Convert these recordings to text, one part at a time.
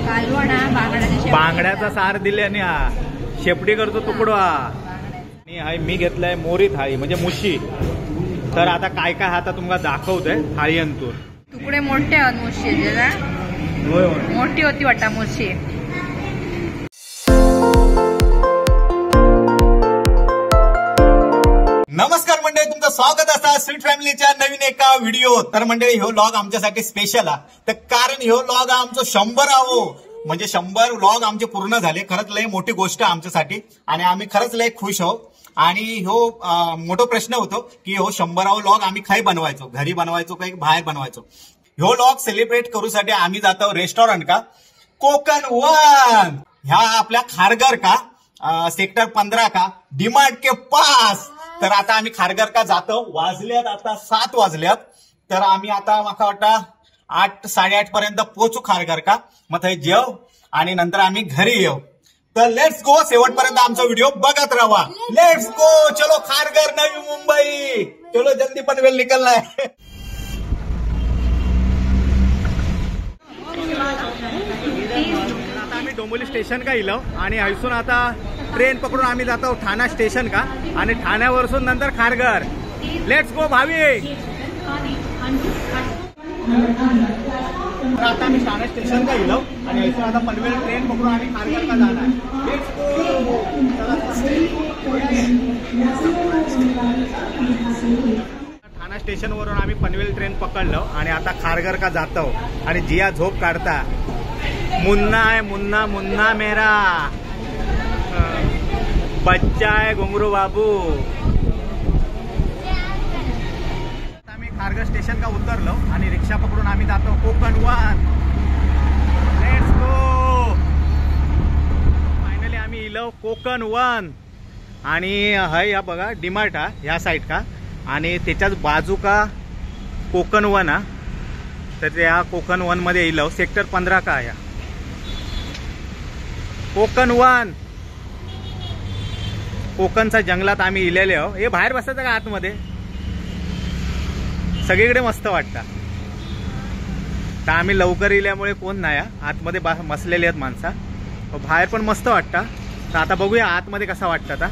कालवण बांगड्याचा सार दिले आणि हा शेपटी करतो तुकडो हा. आणि हाय मी घेतलाय मोरी थाळी म्हणजे मुशी. तर आता काय काय आता तुम्हाला दाखवतोय थाळी अंतूर. तुकडे मोठे आहेत मुशीचे. मोठी होती वाटा मुशी. नमस्कार मंडळी, तुमचं स्वागत असतं स्वीट फॅमिलीच्या नवीन एका व्हिडिओ. तर मंडळी ह्यो व्लॉग आमच्यासाठी स्पेशल आहे. तर कारण ह्यो व्लॉग आमचं 100 म्हणजे 100 व्लॉग आमचे पूर्ण झाले. खरंच लय मोठी गोष्ट आहे आमच्यासाठी आणि आम्ही खरंच लय खुश आहोत. आणि ह्यो मोठा प्रश्न होतो की ह्यो 100 व्लॉग आम्ही खाई बनवायचो, घरी बनवायचो का बाहेर बनवायचो. ह्यो व्लॉग सेलिब्रेट करूसाठी आम्ही जातो रेस्टॉरंट का कोकण वन ह्या आपल्या खारघर का सेक्टर 15 का डीमार्ट के पास. तर आता आम्ही खारघर का जातो. वाजल्यात आता 7 वाजल्यात. तर आम्ही आता मला वाटतं 8-8:30 पर्यंत पोहोचू खारघर का. मग ते जेव आणि नंतर आम्ही घरी येऊ. तर लेट्स गो. शेवटपर्यंत आमचा व्हिडिओ बघत राहा. Let's go. चलो खारघर नवी मुंबई. चलो जल्दी पनवेल निकलना है. आता आम्ही डोंबिवली स्टेशन का इलो आणि हयसून आता ट्रेन पकडून आम्ही जातो ठाणा स्टेशन का आणि ठाण्यावरून नंतर खारघर. लेट्स गो भावी. आता आम्ही ठाणा स्टेशन का इलो आणि हयसून आता पनवेल ट्रेन पकडून आम्ही खारघर का जाणार. Let's go. ठाणा स्टेशन वरून आम्ही पनवेल ट्रेन पकडलो आणि आता खारघर का जातो. आणि जिया झोप काढता. मुन्ना है मुन्ना मुन्ना मेरा बच्चा है घुंगरू बाबू. आम्ही खारघर स्टेशन का उतरलो आणि रिक्षा पकडून आम्ही जातो Konkan one. Let's go. Finally आम्ही इलो कोकण वन. आणि हाय या बघा डीमार्ट हा ह्या साईड का आणि त्याच्याच बाजू का कोकण वन हा. तर त्या कोकण वन मध्ये इलो सेक्टर 15 का या कोकण वन. कोकणच्या जंगलात आम्ही इलेले आहो. हे बाहेर बसायचं का आतमध्ये सगळीकडे मस्त वाटतं. तर आम्ही लवकर इल्यामुळे कोण नाही आतमध्ये बसलेले आहेत माणसं. बाहेर पण मस्त वाटतं. तर आता बघूया आतमध्ये कसं वाटतं. आता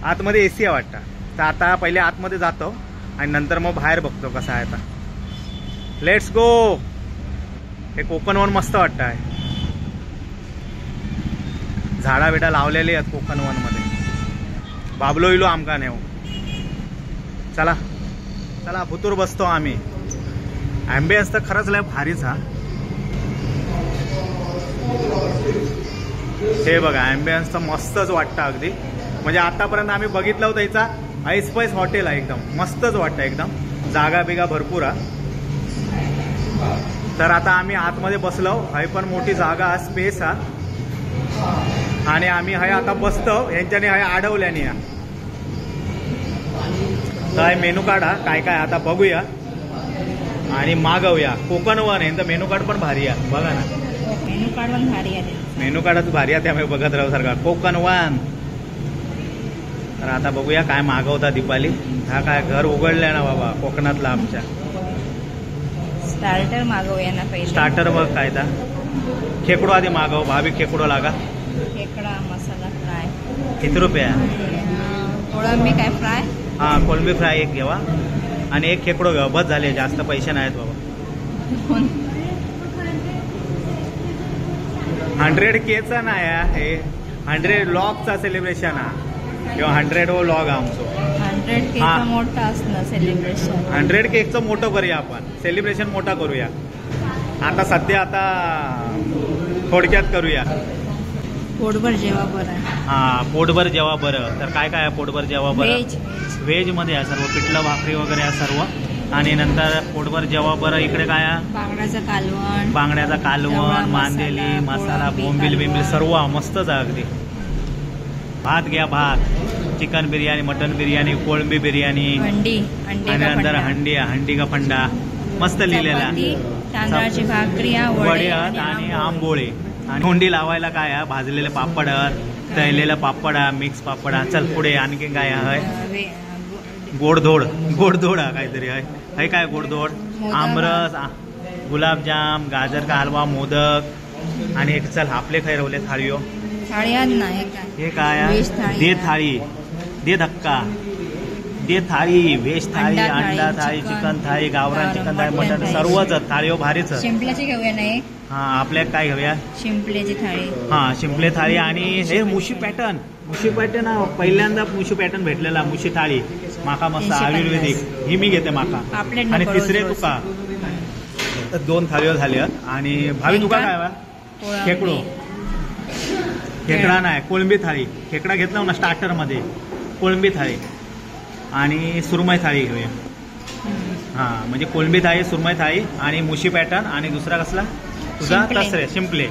आतमध्ये AC वाटतं. तर आता पहिले आतमध्ये जातो आणि नंतर मग बाहेर बघतो कसं आहे. आता लेट्स गो. हे कोकण वन मस्त वाटतं आहे. झाडा बिडा लावलेली आहेत कोकण वन मध्ये. बाबलो इलो आमका नेऊ. चला चला भुतूर बसतो आम्ही. ॲम्बियन्स तर खरंच लय भारीच हा. हे बघा ॲम्बियन्स तर मस्तच वाटतं अगदी. म्हणजे आतापर्यंत आम्ही बघितलं होतं याचा ऐसपैस हॉटेल आहे. एकदम मस्तच वाटतं. एकदम जागा बिगा भरपूर हा. तर आता आम्ही आतमध्ये बसलो. हाय पण मोठी जागा स्पेस हा. आणि आम्ही हाय आता बसतो. यांच्याने हाय अडवल्याने या काय मेनू कार्ड हा काय काय आता बघूया आणि मागवूया. कोकण वन यांचं मेनू कार्ड पण भारी आहे बघा ना. मेनू कार्ड पण भारी आहे. मेनू कार्डच भारी आहे त्यामुळे बघत राहू सारखा कोकण वन. तर आता बघूया काय मागवता दीपाली. हा काय घर उघडलंय ना बाबा कोकणातला आमच्या. स्टार्टर मागवूया ना पहिले. स्टार्टर बघ काय ता खेकडो आधी मागव. भाभी खेकडो लागा. खेकडा मसाला फ्राय किती रुपया. कोळंबी काय फ्राय. हा कोळंबी फ्राय एक घेवा आणि एक खेकडो घेवा. बस झाले जास्त पैसे नाहीत बाबा. 100Kचा नाही हे 100 व्लॉगचा सेलिब्रेशन हा किंवा 100 व्लॉग आमचो. 100K मोठा असणार सेलिब्रेशन. 100Kचं मोठं करूया आपण. सेलिब्रेशन मोठा करूया. आता सध्या आता थोडक्यात करूया. पोटभर जेवा बरं. हा पोटभर जेवा बरं. तर काय काय आहे पोटभर जेवा बरं. व्हेज मध्ये आहे सर्व. पिठलं भाकरी वगैरे आहे सर्व. आणि नंतर पोटभर जेवा बरं. इकडे काय आहे बांगड्याचं कालवण. बांगड्याचा कालवण मांदेली मसाला बोंबील बिंबील सर्व मस्तच आहे अगदी. भात घ्या भात. चिकन बिर्याणी मटन बिर्याणी कोळंबी बिर्याणी हंडी आणि नंतर हंडी का फंडा मस्त लिहिलेला. तांदळाची भाकरी वड्या आणि आंबोळे. आणि हुंडी लावायला काय आहे भाजलेले पापड तळलेला पापड मिक्स पापड. चल पुढे आणखी काय आहे गोडधोड. गोडधोड काहीतरी आहे काय गोडधोड. आमरस गुलाबजाम गाजर का हलवा मोदक आणि एक चल आपले खाय रवले थाळी हो. थाळी आण ना हे काय हे काय व्हेज थाळी दे आहे. थाळी दे धक्का दे थाळी व्हेज थाळी अंडा थाळी, अंडा थाळी चिकन, चिकन थाळी गावरान चिकन थाळी मटण मटण थाळी. सर्वच थाळी हो भारीच. शिंपल्याची घेऊया ना एक हा आपल्या काय घेऊया शिंपल्याची थाळी. हा शिंपले थाळी आणि हे मुशी पॅटर्न पहिल्यांदा मुशी पॅटर्न भेटलेला मुशी थाळी माका मस्त 350. आयुर्वेदिक ही मी घेते माका. आपले आणि नको तिसरे रोज तुका तर 2 थाळीवर झाल्या. आणि भावी तुका काय बा कोळंबी. खेकडो खेकडा नाही कोळंबी थाळी खेकडा घेतला ना स्टार्टर मध्ये कोळंबी थाळी आणि सुरमई थाळी घेऊया. हा म्हणजे कोळंबी थाळी सुरमई थाळी आणि मुशी पॅटर्न आणि दुसरा कसला तुझा शिंपले. तसरे शिंपले.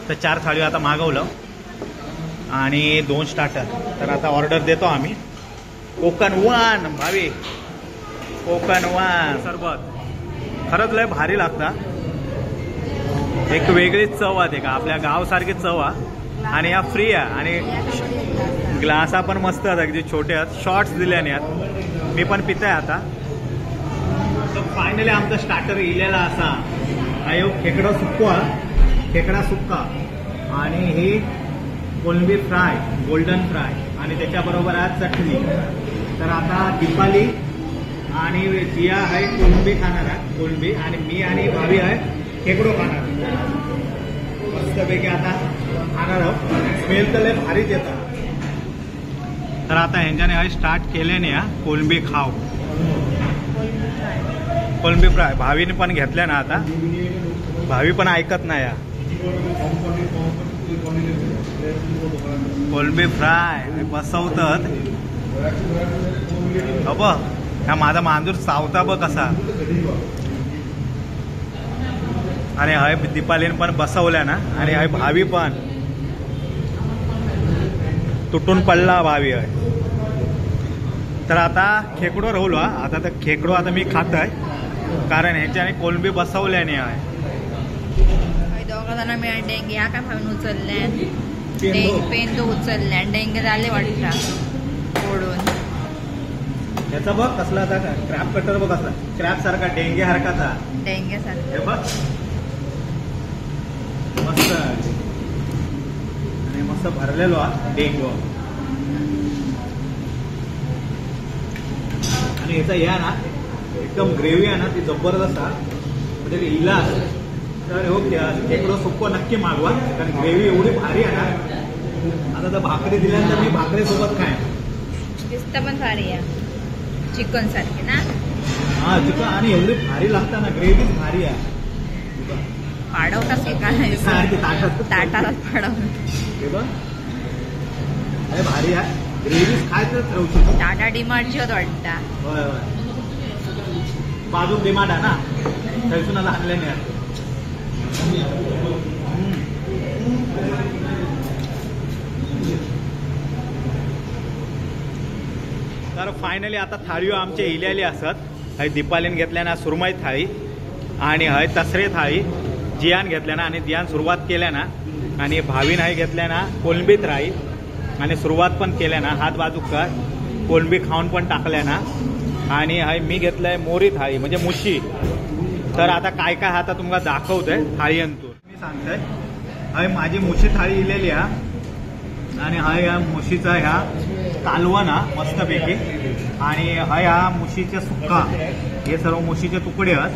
तर 4 थाळी आता मागवलं आणि 2 स्टार्टर. तर आता ऑर्डर देतो आम्ही. कोकण वन भावी कोकण वन सरबत खरंच लय भारी लागता. एक वेगळीच चव आहे का आपल्या गावसारखी चव आहे. आणि या फ्री आहे आणि ग्लासा पण मस्त आहेत अगदी छोटे आहेत शॉर्ट्स दिल्याने आहेत. मी पण पिताय आता. तर फायनली आमचा स्टार्टर इलेला असा आयो खेकडा सुक्का आणि हे कोलंबी फ्राय गोल्डन फ्राय आणि त्याच्याबरोबर आहे चटणी. तर आता दीपाली आणि जिया आहे कोलंबी खाणार आहे कोलंबी आणि मी आणि भावी आहे खेकडो खाणार. मस्तपैकी आता खाणार आहोत. स्मेल तर लय भारीच येतात. तर आता ह्यांच्याने स्टार्ट केल्याने कोलंबी खाव कोलंबी फ्राय भावीने पण घेतल्या ना. आता भावी पण ऐकत नाही या कोलंबी फ्राय बसवतात. अब ह्या माझा मांजूर चावता बघ कसा. आणि हय दीपालीने पण बसवल्या ना आणि हय भावी पण तुटून पडला भावी आहे. तर आता खेकडो राहुलो आता तर खेकडो आता मी खात आहे कारण ह्याच्याने कोलंबी बसवल्याने आहे. दोघा जण मिळाले डेंगे ह्या काय भावून उचलल्या पेंदो उचलल्या डेंगे झाले वाटतं ओढून. याचा बघ कसला आता क्रॅप कटर बघ कसला क्रॅप सारखा डेंगे हरकाचा डेंगे सारखं. हे बघ मस्त आणि मस्त भरलेलो डेंगू. आणि याचा या ना एकदम ग्रेव्ही आहे ना ती जबरदस्त म्हणजे इला तर हो खेकडो सुक्को नक्की मागवा कारण ग्रेव्ही एवढी भारी आहे ना. आता तर भाकरी दिल्यानंतर मी भाकरी सोबत खाय दिसतं पण भारी आहे चिकन सारखे ना. हा चिकन आणि एवढी भारी लागता ना ग्रेव्हीच भारी आहे. पाडवताच की काय सारखी ताटात ताटालाच पाडव. हे बघ अरे भारी आहे ग्रेव्हीच खायचं ठरवतो. टाटा डिमांडची होत वाटतं. होय होय बाजूक डिमांड आहे ना थैसून आता आणले नाही. तर फायनली आता थाळी आमचे इलेली असत. हय दीपालीन घेतल्या ना सुरमई थाळी आणि हय तसरे थाळी जियान घेतल्या ना आणि जियान सुरुवात केल्या ना आणि भावीन हय घेतल्या ना कोलंबी थाळी आणि सुरुवात पण केल्या ना हात बाजूक का कोलंबी खाऊन पण टाकल्या ना आणि हय मी घेतलंय मोरी थाळी म्हणजे मुशी. तर आता काय काय आता तुम्हाला दाखवतोय थाळींतून मी सांगतोय. हय माझी मुशी थाळी इलेली आहे आणि हय या मुशीचा ह्या कालवण मस्तपैकी आणि ह्या मुशीचे सुक्का हे सर्व मुशीचे तुकडे आहेत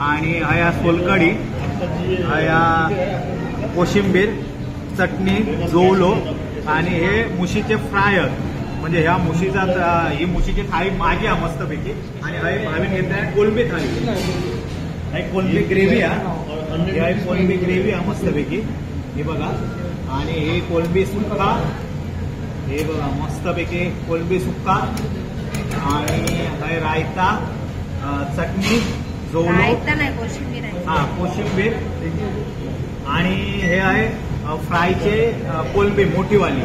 आणि ह्या सोलकडी ह्या कोशिंबीर चटणी जोवलो आणि हे मुशीचे फ्राय म्हणजे ह्या मुशीचा ही मुशीची थाळी माझी आहे मस्तपैकी. आणि हय भावी घेतली आहे कोलंबी थाळी कोलंबी ग्रेव्ही आहे कोलंबी ग्रेव्ही आहे मस्तपैकी हे बघा. आणि हे कोलंबी सुक्का हे बघा मस्तपैकी कोलंबी सुक्का आणि हय रायता चटणी जोवलो नाही कोशिंबीर आहे. हा कोशिंबीर आणि हे आहे फ्रायचे कोलंबी मोठीवाली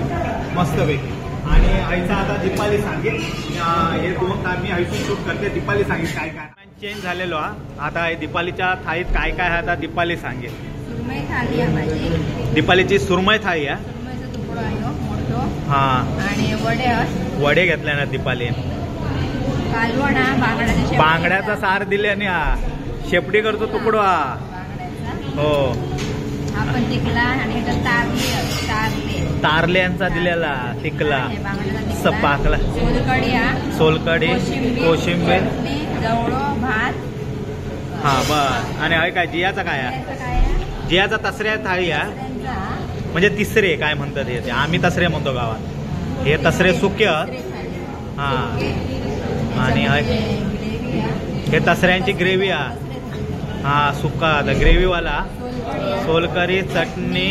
मस्तपैकी. आणि आईचा आता दीपाली सांगेल हे 2 मी आईसून शूट करते. दीपाली सांगेल काय काय चेंज झालेलो आता दीपालीच्या थाळीत काय काय आहे आता दीपाली सांगेल. सुरमई थाळी आहे माझी. दीपालीची सुरमई थाळी आहे. सुरमईचा तुकडा आहे मोठो. हा आणि वडे घेतल्या ना दीपाली. कालवण बांगड्याचा सार दिल्याने शेपटी करतो तुकडो बांगड्याचा हो. आपण टिकला आणि तारल्यांचा दिलेला टिकला बांगड्याचा सपाकला सोलकडी कोशिंबीर जवळो भात. हा बस. आणि हय काय जियाचा काय आहे? जियाचा तसऱ्या थाळी आहे म्हणजे तिसरे काय म्हणतात हे, आम्ही तसरे म्हणतो गावात. हे तसरे सुके हा. आणि हे तसऱ्यांची ग्रेव्ही हा सुका ग्रेव्हीवाला. सोलकरी चटणी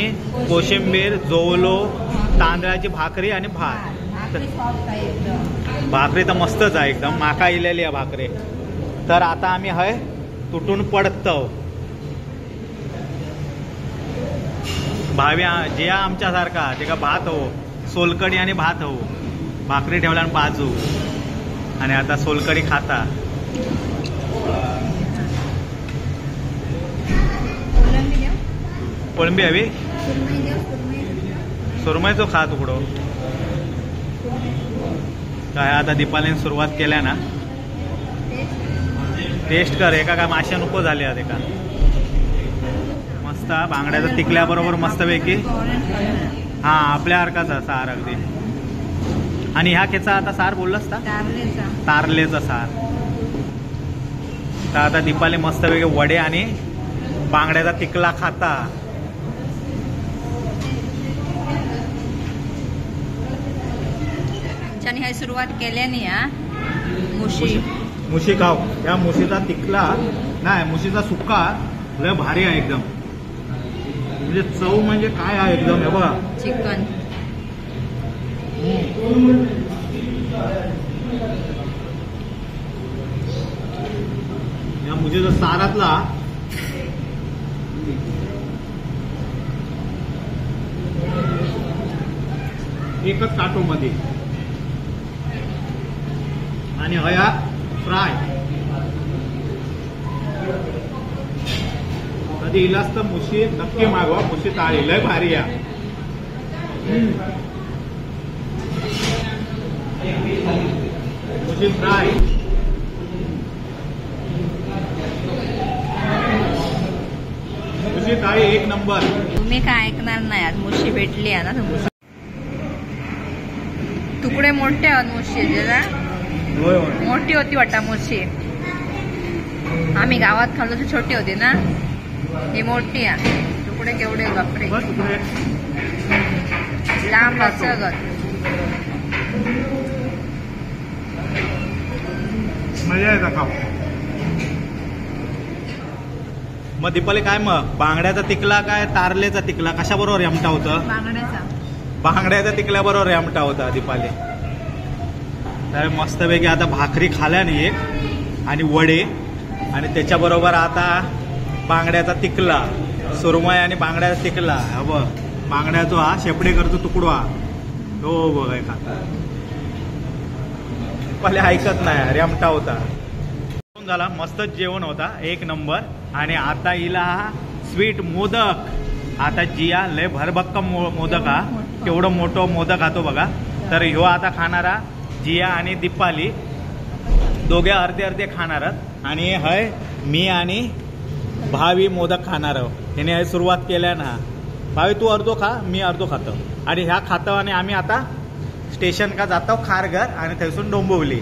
कोशिंबीर जोवलो तांदळाची भाकरी आणि भात. भाकरी तर मस्तच आहे एकदम माका इलेली आहे भाकरी. तर आता आम्ही हय तुटून पडतो. भावी जे आमच्यासारखा ते का भात हो सोलकडी आणि भात हो भाकरी ठेवला आणि बाजू. आणि आता सोलकडी खाता. कोळंबी हवी सुरमईचो खा तुकडो काय. आता दीपालीने सुरुवात केल्या ना टेस्ट कर. एका काय माश्या नको झाले आहेत एका. मस्त बांगड्याचा तिकल्याबरोबर मस्तपैकी हा आपल्या सारखाचा सार अगदी. आणि ह्या खेचा आता सार बोललास का? तारलेचा सार. तर आता दीपाली मस्तपैकी वडे आणि बांगड्याचा तिकला खाता. आणि सुरुवात केल्याने मुशी खाव. या मुशीचा तिकला नाही मुशीचा सुक्का लय भारी आहे एकदम. म्हणजे चव म्हणजे काय आहे एकदम. हे बघा चिकन या मुशीचा सारातला एकच काटो मध्ये. आणि हया फ्राय कधी इलास तर मुशी नक्की मागवा. मुशी ताळी लय भारी या. मुशी फ्राय मुशी ताळी एक नंबर. तुम्ही काय ऐकणार नाही आज मुशी भेटली आहे ना. तर तुकडे मोठे आहेत मुशी मोठी होती वाटा मुशी. आम्ही गावात खाल्लो तर छोटी होती ना. ही मोठी आहे. तुकडे केवढे बापरे लांब सगळं. मजा येतं खाऊ. मग दीपाली काय मग बांगड्याचा तिकला काय तारलेचा तिकला कशाबरोबर रेमटा होतं? बांगड्याचा तिकल्याबरोबर रेमटा होता दीपाली. तर मस्तपैकी आता भाकरी खाल्याने एक आणि वडे आणि त्याच्याबरोबर आता बांगड्याचा तिकला सुरमई आणि बांगड्याचा तिकला. बघ बांगड्याचा हा शेपडेकरचा तुकडा तो बघाय खाता. पहिले ऐकत नाही रेमटा होता. झाला मस्त जेवण होता एक नंबर. आणि आता हिला हा स्वीट मोदक. आता जिया लय भरभक्कम मोदक हा केवढं मोठं मोदक खातो बघा. तर ह्यो आता खाणारा जिया आणि दीपाली दोघे अर्धे अर्धे खाणार. आणि हय मी आणि भावी मोदक खाणार आहोत. ह्याने हय सुरुवात केल्या ना. भावी तू अर्धो खा मी अर्धो खातो. आणि ह्या खातो आणि आम्ही आता स्टेशन का जातो खारघर आणि थैसून डोंबिवली.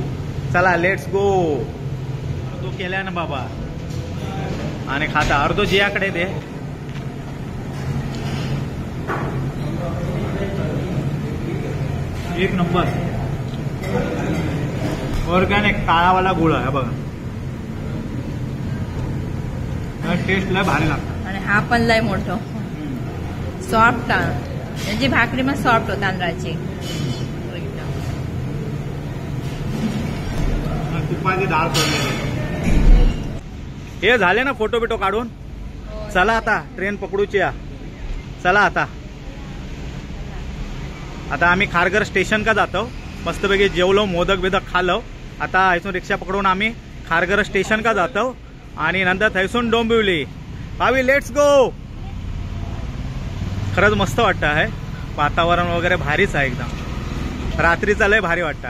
चला लेट्स गो. अर्धो केल्या ना बाबा आणि खाता. अर्धो जियाकडे दे. एक नंबर ऑर्गॅनिक काळावाला गुळ आहे बघा. टेस्ट लय भारी लागतं. आणि हा पण लय मोठं सॉफ्ट. त्याची भाकरी मग सॉफ्ट हो तांदळाची. तुपाची डाळ हे झाले ना फोटो बिटो काढून. चला आता ट्रेन पकडूची या. चला आता आम्ही खारघर स्टेशन का जातो. मस्तपैकी जेवलो मोदक बिदक खालो. आता इथून रिक्षा पकडून आम्ही खारघर स्टेशन का जातो आणि नंतर थैसून डोंबिवली. भावी लेट्स गो. खरंच मस्त वाटतं आहे. वातावरण वगैरे भारीच आहे एकदम. रात्रीचा लय भारी वाटतं.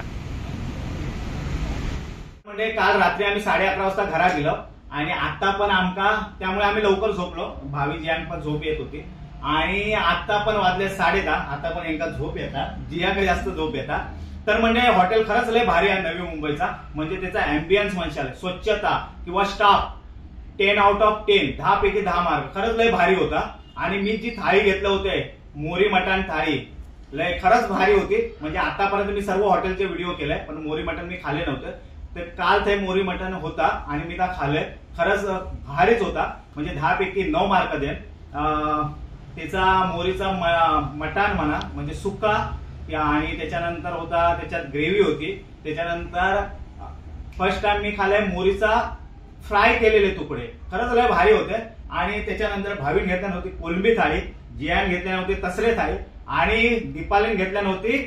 म्हणजे काल रात्री आम्ही 11:30 वाजता घरा गेलो आणि आता पण आमका त्यामुळे आम्ही लवकर झोपलो. भावी जी पण झोप येत होती आणि आता पण वाजले 10:30. आता पण यांना झोप येतात, जियाकडे जास्त झोप येतात. तर म्हणजे हॉटेल खरंच लय भारी आहे नवी मुंबईचा. म्हणजे त्याचा अँबियन्स म्हणशाल, स्वच्छता किंवा स्टाफ 10 आउट ऑफ 10, 10 पैकी 10 मार्क. खरंच लय भारी होता. आणि मी जी थाळी घेतलं होते मोरी मटण थाळी, लय खरंच भारी होती. म्हणजे आतापर्यंत मी सर्व हॉटेलचे व्हिडिओ केले, पण मोरी मटण मी खाल्ले नव्हते. तर काल ते मोरी मटण होता आणि मी त्या खाल्ले, खरंच भारीच होता. म्हणजे 10 पैकी 9 मार्क देन. त्याचा मोरीचा मटण म्हणा म्हणजे सुक्का, आणि त्याच्यानंतर होता त्याच्यात ग्रेव्ही होती. त्याच्यानंतर फर्स्ट टाइम मी खाल्लाय मोरीचा फ्राय केलेले तुकडे, खरंच लय भारी होते. आणि त्याच्यानंतर भावीन घेतल्या नव्हती कोलंबी थाळी, जियान घेतल्या नव्हती तसरे थाळी, आणि दीपालीन घेतल्या नव्हती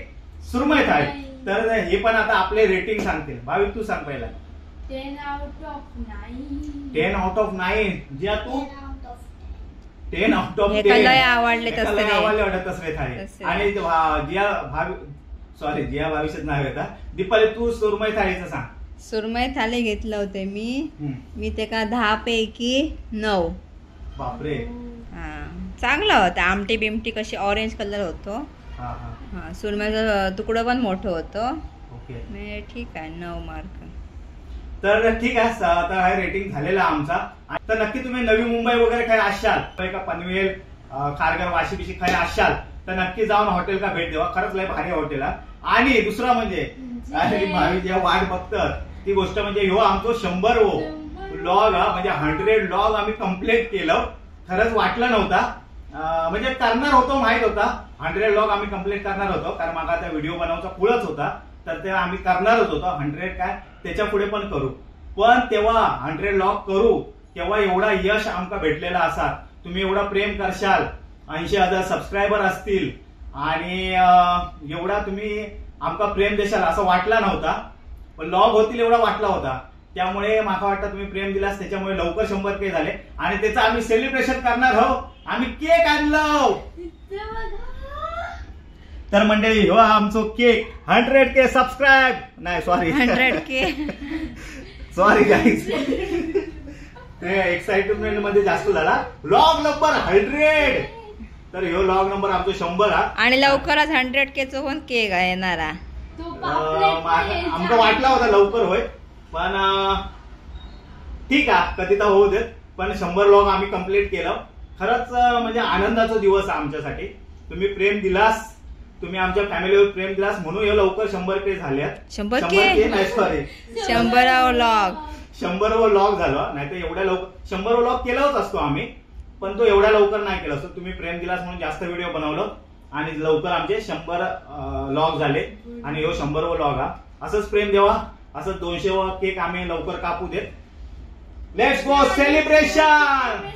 सुरमई थाळी. तर हे पण आता आपले रेटिंग सांगतील. भावी तू सांग पहिला. 10 out of 9. 10 out of 9. जिया तू 10 आउट ऑफ 10. लय आवडले तसरे. आवडले तसरे थाळी. आणि जिया भावीच नाव येतात. दीपाली तू सुरमई थाळीचं सांग. सुरमई थाली घेतलं होते मी ते का 10 पैकी 9. बापरे. चांगलं होतं. आमटी बिमटी कशी ऑरेंज कलर होतो. सुरमईचं तुकडं पण मोठं होतं. ओके ठीक आहे 9 मार्क. तर ठीक आहे, आता हा रेटिंग झालेला आमचा. तर नक्की तुम्ही नवी मुंबई वगैरे काही असाल का पनवेल खारघर वाशी बिशी काही असाल तर नक्की जाऊन हॉटेल का भेट द्यावा. खरंच लय भारी हॉटेल आहे. आणि दुसरा म्हणजे भावी जेव्हा वाट बघतात ती गोष्ट म्हणजे ह्यो आमचं 100 लॉग म्हणजे 100 लॉग आम्ही कम्प्लीट केलं. खरंच वाटलं नव्हता, म्हणजे करणार होतो माहित होता 100 लॉग आम्ही कम्प्लीट करणार होतो. कारण मला त्या व्हिडिओ बनवायचा पुढंच होता, तर ते आम्ही करणारच होतो. 100 काय त्याच्या पुढे पण करू. पण तेव्हा 100 लॉग करू तेव्हा एवढा यश आमका भेटलेला असा. तुम्ही एवढा प्रेम करशाल, 80,000 सबस्क्रायबर असतील आणि एवढा तुम्ही आमका प्रेम देशाल असं वाटला नव्हता. पण लॉग होतील एवढा वाटला होता. त्यामुळे मला वाटतं तुम्ही प्रेम दिलास, त्याच्यामुळे लवकर 100K झाले. आणि त्याचं आम्ही सेलिब्रेशन करणार आहोत. आम्ही केक आणलो. तर मंडळी हो आमचं केक 100K सबस्क्राईब नाही सॉरी 100K सॉरी गाईज, ते एक्साइटमेंट मध्ये जास्त झाला. Log number 100. तर ह्यो लॉग नंबर आमचा 100 हा. आणि लवकरच 100K पण केक येणार. आमका वाटला होता लवकर होय, पण ठीक आहे कधी तर होऊ देत. पण 100 लॉग आम्ही कम्प्लीट केलं. खरंच म्हणजे आनंदाचा दिवस आहे आमच्यासाठी. तुम्ही प्रेम दिलास, तुम्ही आमच्या फॅमिलीवर प्रेम दिलास म्हणून हे लवकर 100K झाल्यात. 100K नाही सॉरी 100 लॉग 100 लॉग झालं. नाही तर एवढ्या लवकर 100 लॉग केलाच असतो आम्ही, पण तो एवढ्या लवकर नाही केला असतो. तुम्ही प्रेम दिलास म्हणून जास्त व्हिडिओ बनवलं आणि लवकर आमचे 100 लॉग झाले. आणि ह्यो 100 लॉग हा. असंच प्रेम देवा, असं 200 केक आम्ही लवकर कापू देत. Let's go celebration.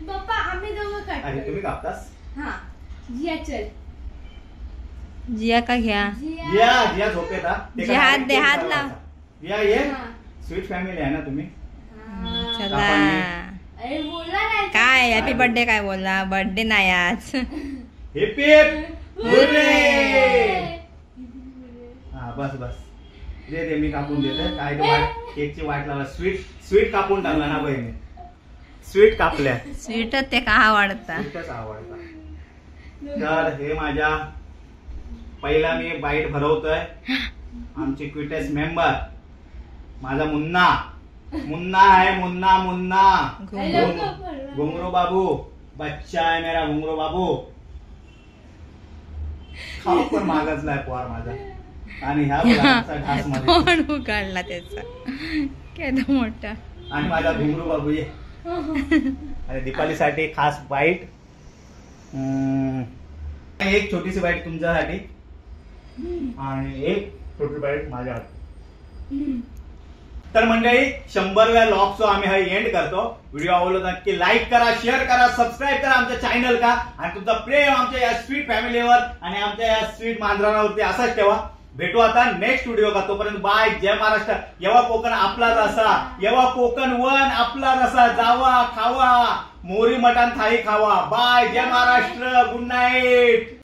पप्पा आम्ही दोघं काढतो. अरे तुम्ही कापतास. हा जिया चल. जिया का घ्या. जिया झोपेत हा. जिया हात दे, हात लाव. जिया ये, स्वीट फॅमिली आहे ना तुम्ही. चला अरे बोला नाही काय हॅपी बर्थडे काय बोलला. बर्थडे नाही आज. Heap hurray. हा बस बस दे मी कापून देते. काय ते केकची वाट लावला. स्वीट कापून टाकला ना बहिणी. स्वीट कापल्या. स्वीटच ते का आवडता. स्वीटच आवडता. तर हे माझ्या पहिला मी बाईट भरवतोय. आमचे क्विटेस्ट मेंबर माझा मुन्ना आहे. मुन्ना घुंगरू बाबू बच्चा आहे मेरा. घुंगरू बाबू खाऊ पण मागचलाय पोर माझा. आणि ह्या ढास मध्ये उघडला त्याचा केवढा मोठा. आणि माझा घुंगरू बाबू ये. आणि दीपालीसाठी खास बाईट. एक छोटीशी बाईट तुमच्यासाठी आणि एक छोटी बाईट माझ्यासाठी. तर मंडळी 100व्या लॉगचा आम्ही हा एंड करतो. व्हिडिओ आवडला नक्की लाईक करा, शेअर करा, सबस्क्राईब करा आमच्या चॅनल का. आणि तुमचा प्रेम आमच्या या स्वीट फॅमिलीवर आणि आमच्या या स्वीट मांजरांवरती असाच ठेवा. भेटू आता नेक्स्ट व्हिडिओ का. तोपर्यंत बाय. जय महाराष्ट्र. येवा कोकण आपला रसा, येवा कोकण वन आपला रसा. जावा खावा मोरी मटण थाळी खावा. बाय. जय महाराष्ट्र. Good night.